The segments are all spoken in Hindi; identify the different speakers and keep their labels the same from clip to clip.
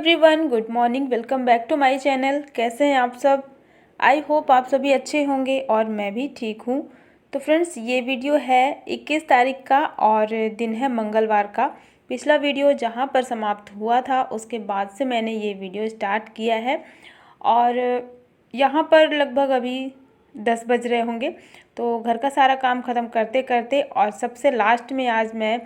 Speaker 1: Everyone, good morning. Welcome back to my channel. कैसे हैं आप सब? आई होप आप सभी अच्छे होंगे और मैं भी ठीक हूँ। तो फ्रेंड्स, ये वीडियो है 21 तारीख का और दिन है मंगलवार का। पिछला वीडियो जहाँ पर समाप्त हुआ था उसके बाद से मैंने ये वीडियो स्टार्ट किया है और यहाँ पर लगभग अभी 10 बज रहे होंगे। तो घर का सारा काम ख़त्म करते करते और सबसे लास्ट में आज मैं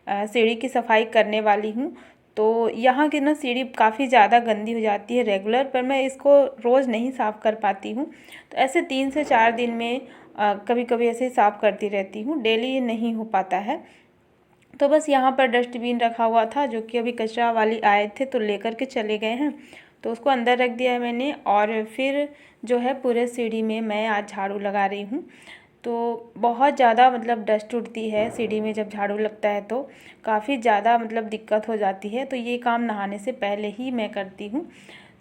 Speaker 1: सीढ़ी की सफाई करने वाली हूँ। तो यहाँ की ना सीढ़ी काफ़ी ज़्यादा गंदी हो जाती है रेगुलर, पर मैं इसको रोज़ नहीं साफ़ कर पाती हूँ। तो ऐसे 3 से 4 दिन में कभी कभी ऐसे साफ़ करती रहती हूँ, डेली नहीं हो पाता है। तो बस यहाँ पर डस्टबिन रखा हुआ था जो कि अभी कचरा वाली आए थे तो लेकर के चले गए हैं, तो उसको अंदर रख दिया है मैंने। और फिर जो है पूरे सीढ़ी में मैं आज झाड़ू लगा रही हूँ। तो बहुत ज़्यादा मतलब डस्ट उड़ती है सीढ़ी में, जब झाड़ू लगता है तो काफ़ी ज़्यादा मतलब दिक्कत हो जाती है। तो ये काम नहाने से पहले ही मैं करती हूँ।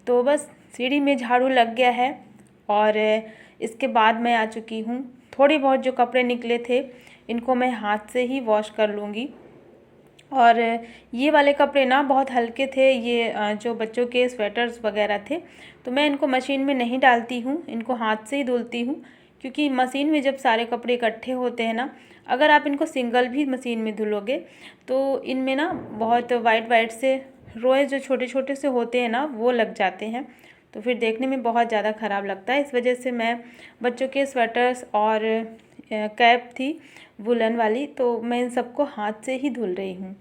Speaker 1: तो बस सीढ़ी में झाड़ू लग गया है और इसके बाद मैं आ चुकी हूँ। थोड़ी बहुत जो कपड़े निकले थे इनको मैं हाथ से ही वॉश कर लूँगी। और ये वाले कपड़े ना बहुत हल्के थे, ये जो बच्चों के स्वेटर्स वगैरह थे, तो मैं इनको मशीन में नहीं डालती हूँ, इनको हाथ से ही धुलती हूँ। क्योंकि मशीन में जब सारे कपड़े इकट्ठे होते हैं ना, अगर आप इनको सिंगल भी मशीन में धुलोगे तो इनमें ना बहुत वाइट वाइट से रोए जो छोटे छोटे से होते हैं ना, वो लग जाते हैं। तो फिर देखने में बहुत ज़्यादा ख़राब लगता है। इस वजह से मैं बच्चों के स्वेटर्स और कैप थी वुलन वाली, तो मैं इन सबको हाथ से ही धुल रही हूँ।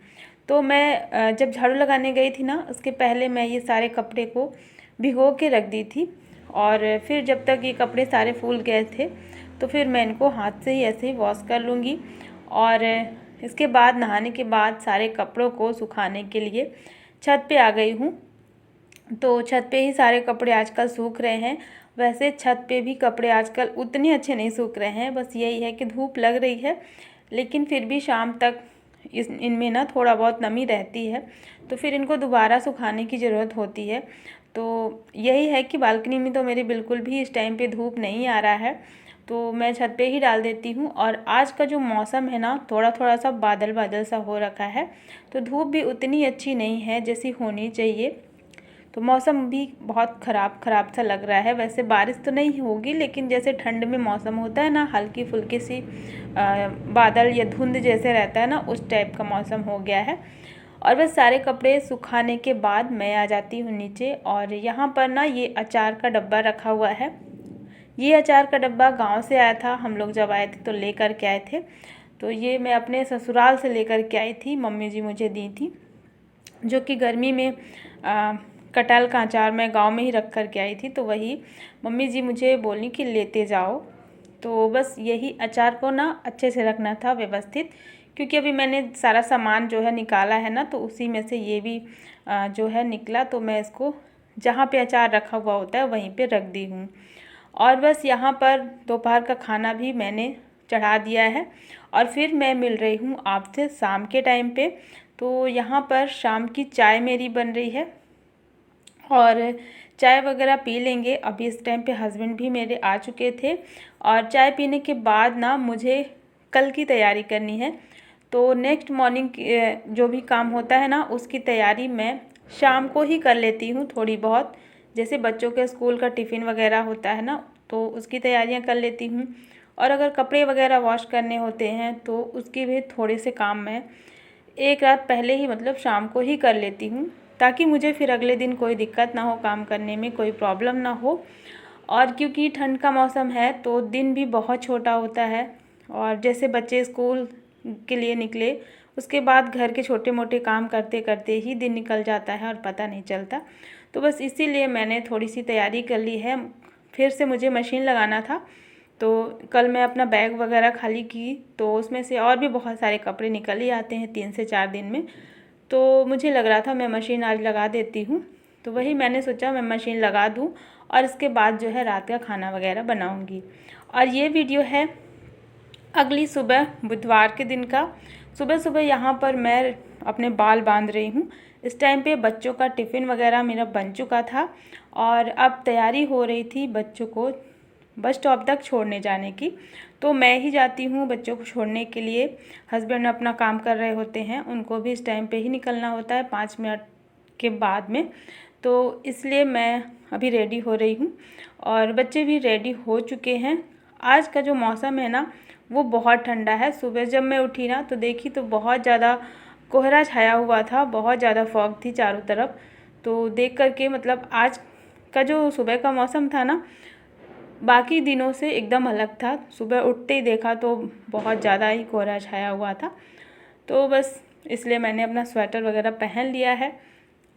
Speaker 1: तो मैं जब झाड़ू लगाने गई थी ना, उसके पहले मैं ये सारे कपड़े को भिगो के रख दी थी और फिर जब तक ये कपड़े सारे फूल गए थे तो फिर मैं इनको हाथ से ही ऐसे ही वॉश कर लूँगी। और इसके बाद नहाने के बाद सारे कपड़ों को सुखाने के लिए छत पे आ गई हूँ। तो छत पे ही सारे कपड़े आजकल सूख रहे हैं। वैसे छत पे भी कपड़े आजकल उतने अच्छे नहीं सूख रहे हैं, बस यही है कि धूप लग रही है, लेकिन फिर भी शाम तक इनमें ना थोड़ा बहुत नमी रहती है, तो फिर इनको दोबारा सुखाने की ज़रूरत होती है। तो यही है कि बालकनी में तो मेरे बिल्कुल भी इस टाइम पे धूप नहीं आ रहा है, तो मैं छत पे ही डाल देती हूँ। और आज का जो मौसम है ना, थोड़ा थोड़ा सा बादल बादल सा हो रखा है, तो धूप भी उतनी अच्छी नहीं है जैसी होनी चाहिए। तो मौसम भी बहुत ख़राब सा लग रहा है। वैसे बारिश तो नहीं होगी, लेकिन जैसे ठंड में मौसम होता है ना, हल्की फुल्की सी बादल या धुंध जैसे रहता है ना, उस टाइप का मौसम हो गया है। और बस सारे कपड़े सुखाने के बाद मैं आ जाती हूँ नीचे। और यहाँ पर ना ये अचार का डब्बा रखा हुआ है। ये अचार का डब्बा गांव से आया था, हम लोग जब आए थे तो लेकर के आए थे। तो ये मैं अपने ससुराल से लेकर के आई थी, मम्मी जी मुझे दी थी, जो कि गर्मी में कटहल का अचार मैं गांव में ही रख कर के आई थी। तो वही मम्मी जी मुझे बोली कि लेते जाओ। तो बस यही अचार को ना अच्छे से रखना था व्यवस्थित, क्योंकि अभी मैंने सारा सामान जो है निकाला है ना, तो उसी में से ये भी जो है निकला। तो मैं इसको जहाँ पे अचार रखा हुआ होता है वहीं पे रख दी हूँ। और बस यहाँ पर दोपहर का खाना भी मैंने चढ़ा दिया है और फिर मैं मिल रही हूँ आपसे शाम के टाइम पे। तो यहाँ पर शाम की चाय मेरी बन रही है और चाय वगैरह पी लेंगे। अभी इस टाइम पे हस्बैंड भी मेरे आ चुके थे और चाय पीने के बाद ना मुझे कल की तैयारी करनी है। तो नेक्स्ट मॉर्निंग जो भी काम होता है ना, उसकी तैयारी मैं शाम को ही कर लेती हूँ थोड़ी बहुत। जैसे बच्चों के स्कूल का टिफ़िन वगैरह होता है ना, तो उसकी तैयारियाँ कर लेती हूँ। और अगर कपड़े वगैरह वॉश करने होते हैं तो उसके भी थोड़े से काम मैं एक रात पहले ही मतलब शाम को ही कर लेती हूँ, ताकि मुझे फिर अगले दिन कोई दिक्कत ना हो, काम करने में कोई प्रॉब्लम ना हो। और क्योंकि ठंड का मौसम है तो दिन भी बहुत छोटा होता है, और जैसे बच्चे स्कूल के लिए निकले उसके बाद घर के छोटे मोटे काम करते करते ही दिन निकल जाता है और पता नहीं चलता। तो बस इसीलिए मैंने थोड़ी सी तैयारी कर ली है। फिर से मुझे मशीन लगाना था, तो कल मैं अपना बैग वगैरह खाली की तो उसमें से और भी बहुत सारे कपड़े निकल ही आते हैं 3 से 4 दिन में। तो मुझे लग रहा था मैं मशीन आज लगा देती हूँ, तो वही मैंने सोचा मैं मशीन लगा दूँ और इसके बाद जो है रात का खाना वगैरह बनाऊँगी। और ये वीडियो है अगली सुबह बुधवार के दिन का। सुबह सुबह यहाँ पर मैं अपने बाल बांध रही हूँ। इस टाइम पे बच्चों का टिफ़िन वगैरह मेरा बन चुका था और अब तैयारी हो रही थी बच्चों को बस स्टॉप तक छोड़ने जाने की। तो मैं ही जाती हूँ बच्चों को छोड़ने के लिए। हस्बैंड अपना काम कर रहे होते हैं, उनको भी इस टाइम पे ही निकलना होता है 5 मिनट के बाद में। तो इसलिए मैं अभी रेडी हो रही हूँ और बच्चे भी रेडी हो चुके हैं। आज का जो मौसम है ना वो बहुत ठंडा है। सुबह जब मैं उठी ना तो देखी तो बहुत ज़्यादा कोहरा छाया हुआ था, बहुत ज़्यादा फॉग थी चारों तरफ। तो देख कर के मतलब आज का जो सुबह का मौसम था ना बाकी दिनों से एकदम अलग था। सुबह उठते ही देखा तो बहुत ज़्यादा ही कोहरा छाया हुआ था। तो बस इसलिए मैंने अपना स्वेटर वगैरह पहन लिया है।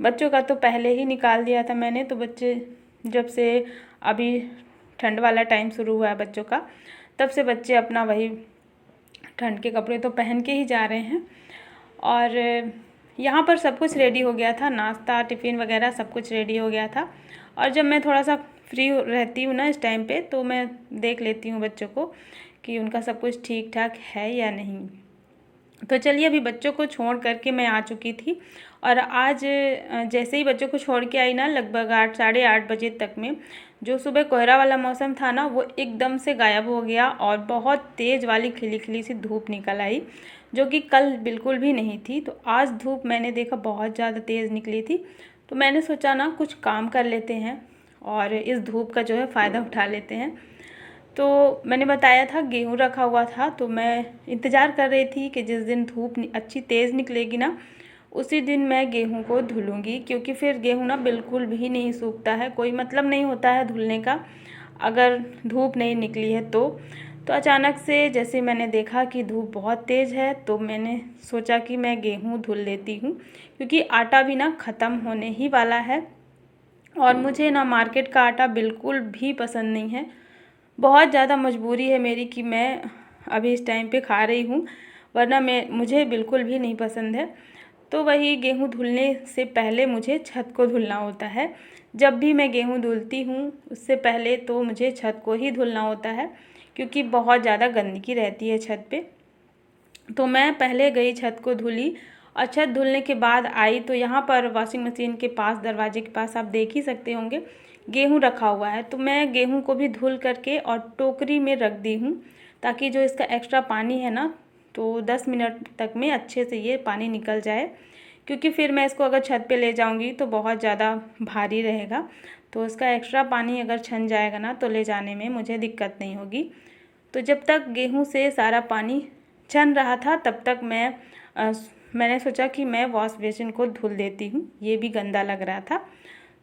Speaker 1: बच्चों का तो पहले ही निकाल दिया था मैंने। तो बच्चे जब से अभी ठंड वाला टाइम शुरू हुआ है बच्चों का, तब से बच्चे अपना वही ठंड के कपड़े तो पहन के ही जा रहे हैं। और यहाँ पर सब कुछ रेडी हो गया था, नाश्ता टिफ़िन वगैरह सब कुछ रेडी हो गया था। और जब मैं थोड़ा सा फ्री रहती हूँ ना इस टाइम पे, तो मैं देख लेती हूँ बच्चों को कि उनका सब कुछ ठीक ठाक है या नहीं। तो चलिए अभी बच्चों को छोड़ करके मैं आ चुकी थी। और आज जैसे ही बच्चों को छोड़ के आई ना लगभग 8 साढ़े 8 बजे तक में जो सुबह कोहरा वाला मौसम था ना वो एकदम से गायब हो गया और बहुत तेज़ वाली खिली खिली सी धूप निकल आई, जो कि कल बिल्कुल भी नहीं थी। तो आज धूप मैंने देखा बहुत ज़्यादा तेज़ निकली थी। तो मैंने सोचा ना कुछ काम कर लेते हैं और इस धूप का जो है फ़ायदा उठा लेते हैं। तो मैंने बताया था गेहूँ रखा हुआ था, तो मैं इंतज़ार कर रही थी कि जिस दिन धूप अच्छी तेज़ निकलेगी ना उसी दिन मैं गेहूँ को धुलूँगी, क्योंकि फिर गेहूँ ना बिल्कुल भी नहीं सूखता है, कोई मतलब नहीं होता है धुलने का अगर धूप नहीं निकली है तो अचानक से जैसे मैंने देखा कि धूप बहुत तेज़ है तो मैंने सोचा कि मैं गेहूँ धुल लेती हूँ, क्योंकि आटा भी ना ख़त्म होने ही वाला है। और मुझे ना मार्केट का आटा बिल्कुल भी पसंद नहीं है। बहुत ज़्यादा मजबूरी है मेरी कि मैं अभी इस टाइम पे खा रही हूँ, वरना मुझे बिल्कुल भी नहीं पसंद है। तो वही गेहूँ धुलने से पहले मुझे छत को धुलना होता है। जब भी मैं गेहूँ धुलती हूँ उससे पहले तो मुझे छत को ही धुलना होता है, क्योंकि बहुत ज़्यादा गंदगी रहती है छत पे। तो मैं पहले गई छत को धुली और छत धुलने के बाद आई तो यहाँ पर वॉशिंग मशीन के पास दरवाजे के पास आप देख ही सकते होंगे गेहूँ रखा हुआ है। तो मैं गेहूँ को भी धुल करके और टोकरी में रख दी हूँ, ताकि जो इसका एक्स्ट्रा पानी है ना तो 10 मिनट तक में अच्छे से ये पानी निकल जाए, क्योंकि फिर मैं इसको अगर छत पे ले जाऊँगी तो बहुत ज़्यादा भारी रहेगा। तो इसका एक्स्ट्रा पानी अगर छन जाएगा ना तो ले जाने में मुझे दिक्कत नहीं होगी। तो जब तक गेहूँ से सारा पानी छन रहा था तब तक मैंने सोचा कि मैं वॉश बेसिन को धुल देती हूँ, ये भी गंदा लग रहा था।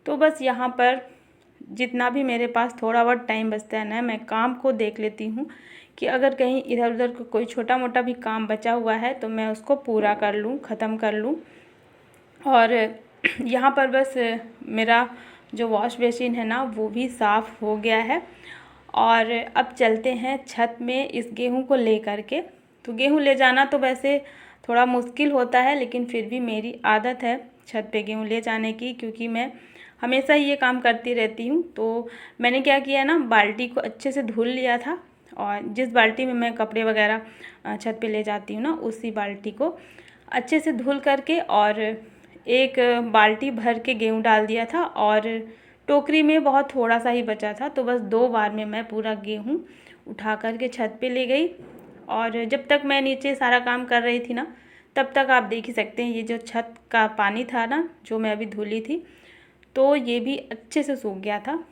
Speaker 1: तो बस यहाँ पर जितना भी मेरे पास थोड़ा बहुत टाइम बचता है ना मैं काम को देख लेती हूँ कि अगर कहीं इधर उधर कोई छोटा मोटा भी काम बचा हुआ है तो मैं उसको पूरा कर लूँ, ख़त्म कर लूँ। और यहाँ पर बस मेरा जो वॉश बेसिन है ना वो भी साफ़ हो गया है। और अब चलते हैं छत में इस गेहूँ को ले कर के। तो गेहूँ ले जाना तो वैसे थोड़ा मुश्किल होता है, लेकिन फिर भी मेरी आदत है छत पे गेहूँ ले जाने की, क्योंकि मैं हमेशा ही ये काम करती रहती हूँ। तो मैंने क्या किया ना बाल्टी को अच्छे से धुल लिया था, और जिस बाल्टी में मैं कपड़े वगैरह छत पे ले जाती हूँ ना उसी बाल्टी को अच्छे से धुल करके और एक बाल्टी भर के गेहूँ डाल दिया था। और टोकरी में बहुत थोड़ा सा ही बचा था, तो बस 2 बार में मैं पूरा गेहूँ उठा कर के छत पे ले गई। और जब तक मैं नीचे सारा काम कर रही थी ना तब तक आप देख ही सकते हैं ये जो छत का पानी था ना जो मैं अभी धुली थी तो ये भी अच्छे से सूख गया था।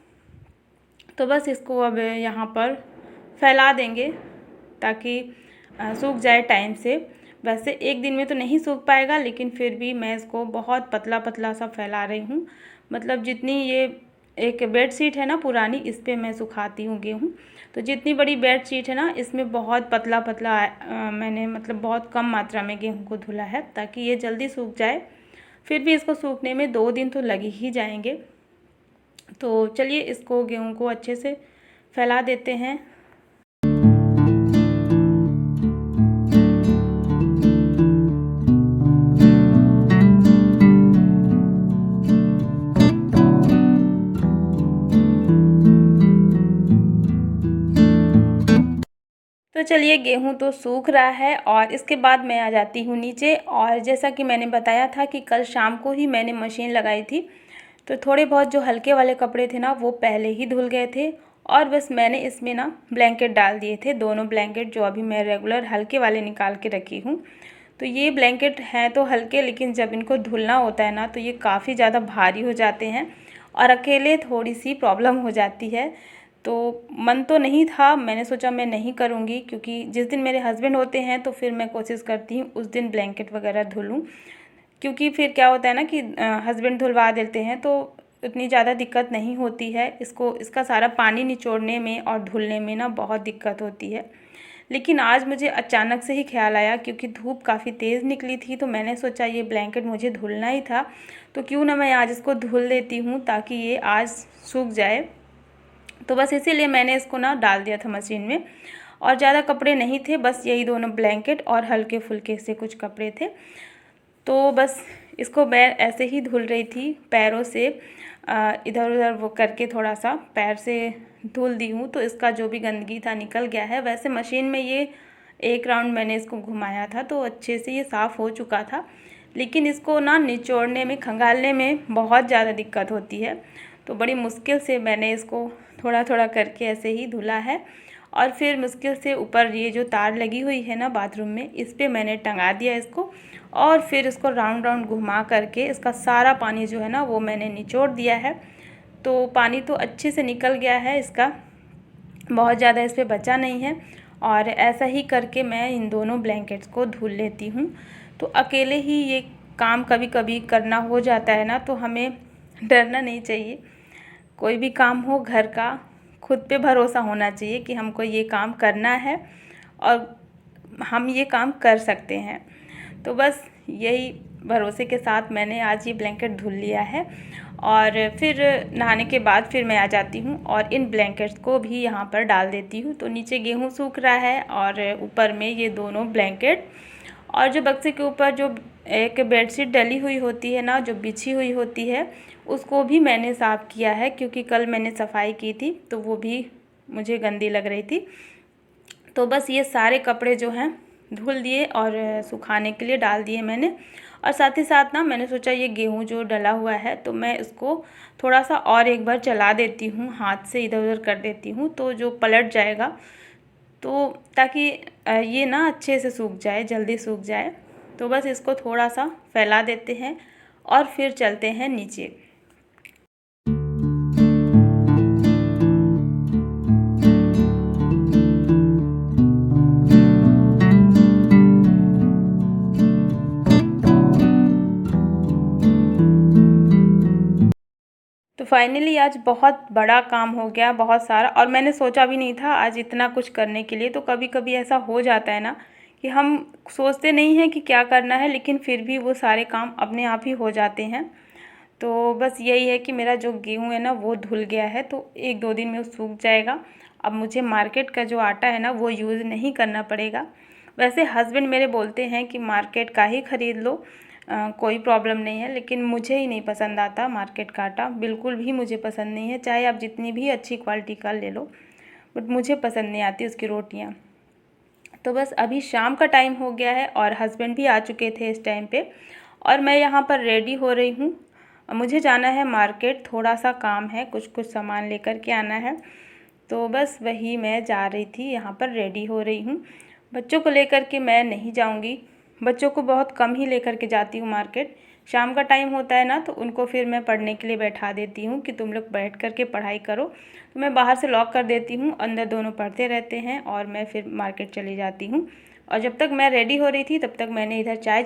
Speaker 1: तो बस इसको अब यहाँ पर फैला देंगे ताकि सूख जाए टाइम से। वैसे एक दिन में तो नहीं सूख पाएगा, लेकिन फिर भी मैं इसको बहुत पतला पतला सा फैला रही हूँ। मतलब जितनी ये एक बेड शीट है ना पुरानी, इस पे मैं सुखाती हूँ गेहूँ, तो जितनी बड़ी बेड शीट है ना इसमें बहुत पतला पतला मैंने मतलब बहुत कम मात्रा में गेहूँ को धुला है ताकि ये जल्दी सूख जाए। फिर भी इसको सूखने में 2 दिन तो लग ही जाएंगे। तो चलिए इसको गेहूँ को अच्छे से फैला देते हैं। तो चलिए गेहूँ तो सूख रहा है और इसके बाद मैं आ जाती हूँ नीचे। और जैसा कि मैंने बताया था कि कल शाम को ही मैंने मशीन लगाई थी, तो थोड़े बहुत जो हल्के वाले कपड़े थे ना वो पहले ही धुल गए थे। और बस मैंने इसमें ना ब्लैंकेट डाल दिए थे, दोनों ब्लैंकेट जो अभी मैं रेगुलर हल्के वाले निकाल के रखी हूँ। तो ये ब्लैंकेट हैं तो हल्के, लेकिन जब इनको धुलना होता है ना तो ये काफ़ी ज़्यादा भारी हो जाते हैं और अकेले थोड़ी सी प्रॉब्लम हो जाती है। तो मन तो नहीं था, मैंने सोचा मैं नहीं करूँगी, क्योंकि जिस दिन मेरे हस्बैंड होते हैं तो फिर मैं कोशिश करती हूँ उस दिन ब्लैंकेट वगैरह धुलूँ, क्योंकि फिर क्या होता है ना कि हस्बैंड धुलवा देते हैं तो इतनी ज़्यादा दिक्कत नहीं होती है। इसका सारा पानी निचोड़ने में और धुलने में ना बहुत दिक्कत होती है। लेकिन आज मुझे अचानक से ही ख्याल आया, क्योंकि धूप काफ़ी तेज़ निकली थी, तो मैंने सोचा ये ब्लैंकेट मुझे धुलना ही था, तो क्यों ना मैं आज इसको धुल देती हूँ ताकि ये आज सूख जाए। तो बस इसीलिए मैंने इसको ना डाल दिया था मशीन में, और ज़्यादा कपड़े नहीं थे, बस यही दोनों ब्लैंकेट और हल्के फुल्के से कुछ कपड़े थे। तो बस इसको मैं ऐसे ही धुल रही थी, पैरों से इधर उधर वो करके थोड़ा सा पैर से धुल दी हूँ, तो इसका जो भी गंदगी था निकल गया है। वैसे मशीन में ये एक राउंड मैंने इसको घुमाया था तो अच्छे से ये साफ़ हो चुका था, लेकिन इसको ना निचोड़ने में, खंगालने में बहुत ज़्यादा दिक्कत होती है। तो बड़ी मुश्किल से मैंने इसको थोड़ा थोड़ा करके ऐसे ही धुला है, और फिर मुश्किल से ऊपर ये जो तार लगी हुई है ना बाथरूम में, इस पर मैंने टंगा दिया इसको, और फिर इसको राउंड राउंड घुमा करके इसका सारा पानी जो है ना वो मैंने निचोड़ दिया है। तो पानी तो अच्छे से निकल गया है इसका, बहुत ज़्यादा इस पर बचा नहीं है। और ऐसा ही करके मैं इन दोनों ब्लैंकेट्स को धुल लेती हूँ। तो अकेले ही ये काम कभी कभी करना हो जाता है ना, तो हमें डरना नहीं चाहिए। कोई भी काम हो घर का, खुद पे भरोसा होना चाहिए कि हमको ये काम करना है और हम ये काम कर सकते हैं। तो बस यही भरोसे के साथ मैंने आज ये ब्लैंकेट धुल लिया है, और फिर नहाने के बाद फिर मैं आ जाती हूँ और इन ब्लैंकेट्स को भी यहाँ पर डाल देती हूँ। तो नीचे गेहूँ सूख रहा है और ऊपर में ये दोनों ब्लैंकेट, और जो बक्से के ऊपर जो एक बेडशीट डली हुई होती है ना, जो बिछी हुई होती है, उसको भी मैंने साफ़ किया है, क्योंकि कल मैंने सफाई की थी तो वो भी मुझे गंदी लग रही थी। तो बस ये सारे कपड़े जो हैं धुल दिए और सुखाने के लिए डाल दिए मैंने। और साथ ही साथ ना मैंने सोचा ये गेहूँ जो डला हुआ है तो मैं इसको थोड़ा सा और एक बार चला देती हूँ, हाथ से इधर उधर कर देती हूँ, तो जो पलट जाएगा, तो ताकि ये ना अच्छे से सूख जाए, जल्दी सूख जाए। तो बस इसको थोड़ा सा फैला देते हैं और फिर चलते हैं नीचे। तो फाइनली आज बहुत बड़ा काम हो गया, बहुत सारा, और मैंने सोचा भी नहीं था आज इतना कुछ करने के लिए। तो कभी कभी ऐसा हो जाता है ना कि हम सोचते नहीं हैं कि क्या करना है, लेकिन फिर भी वो सारे काम अपने आप ही हो जाते हैं। तो बस यही है कि मेरा जो गेहूँ है ना वो धुल गया है, तो एक दो दिन में वो सूख जाएगा। अब मुझे मार्केट का जो आटा है ना वो यूज़ नहीं करना पड़ेगा। वैसे हस्बैंड मेरे बोलते हैं कि मार्केट का ही ख़रीद लो, कोई प्रॉब्लम नहीं है, लेकिन मुझे ही नहीं पसंद आता मार्केट का आटा, बिल्कुल भी मुझे पसंद नहीं है, चाहे आप जितनी भी अच्छी क्वालिटी का ले लो, बट मुझे पसंद नहीं आती उसकी रोटियाँ। तो बस अभी शाम का टाइम हो गया है और हस्बैंड भी आ चुके थे इस टाइम पे, और मैं यहाँ पर रेडी हो रही हूँ। मुझे जाना है मार्केट, थोड़ा सा काम है, कुछ कुछ सामान लेकर के आना है। तो बस वही मैं जा रही थी, यहाँ पर रेडी हो रही हूँ। बच्चों को लेकर के मैं नहीं जाऊँगी, बच्चों को बहुत कम ही लेकर के जाती हूँ मार्केट। शाम का टाइम होता है ना तो उनको फिर मैं पढ़ने के लिए बैठा देती हूँ कि तुम लोग बैठ कर के पढ़ाई करो। तो मैं बाहर से लॉक कर देती हूँ, अंदर दोनों पढ़ते रहते हैं और मैं फिर मार्केट चली जाती हूँ। और जब तक मैं रेडी हो रही थी तब तक मैंने इधर चाय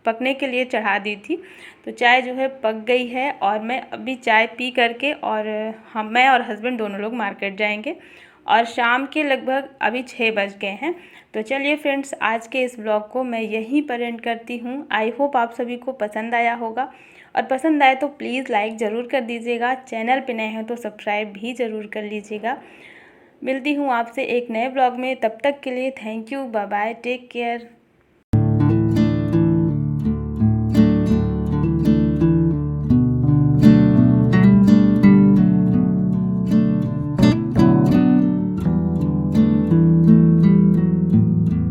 Speaker 1: पकने के लिए चढ़ा दी थी। तो चाय जो है पक गई है और मैं अभी चाय पी करके, और मैं और हस्बैंड दोनों लोग मार्केट जाएंगे, और शाम के लगभग अभी 6 बज गए हैं। तो चलिए फ्रेंड्स, आज के इस ब्लॉग को मैं यहीं पर एंड करती हूँ। आई होप आप सभी को पसंद आया होगा, और पसंद आए तो प्लीज़ लाइक ज़रूर कर दीजिएगा, चैनल पे नए हैं तो सब्सक्राइब भी ज़रूर कर लीजिएगा। मिलती हूँ आपसे एक नए ब्लॉग में, तब तक के लिए thank you, bye bye, take care.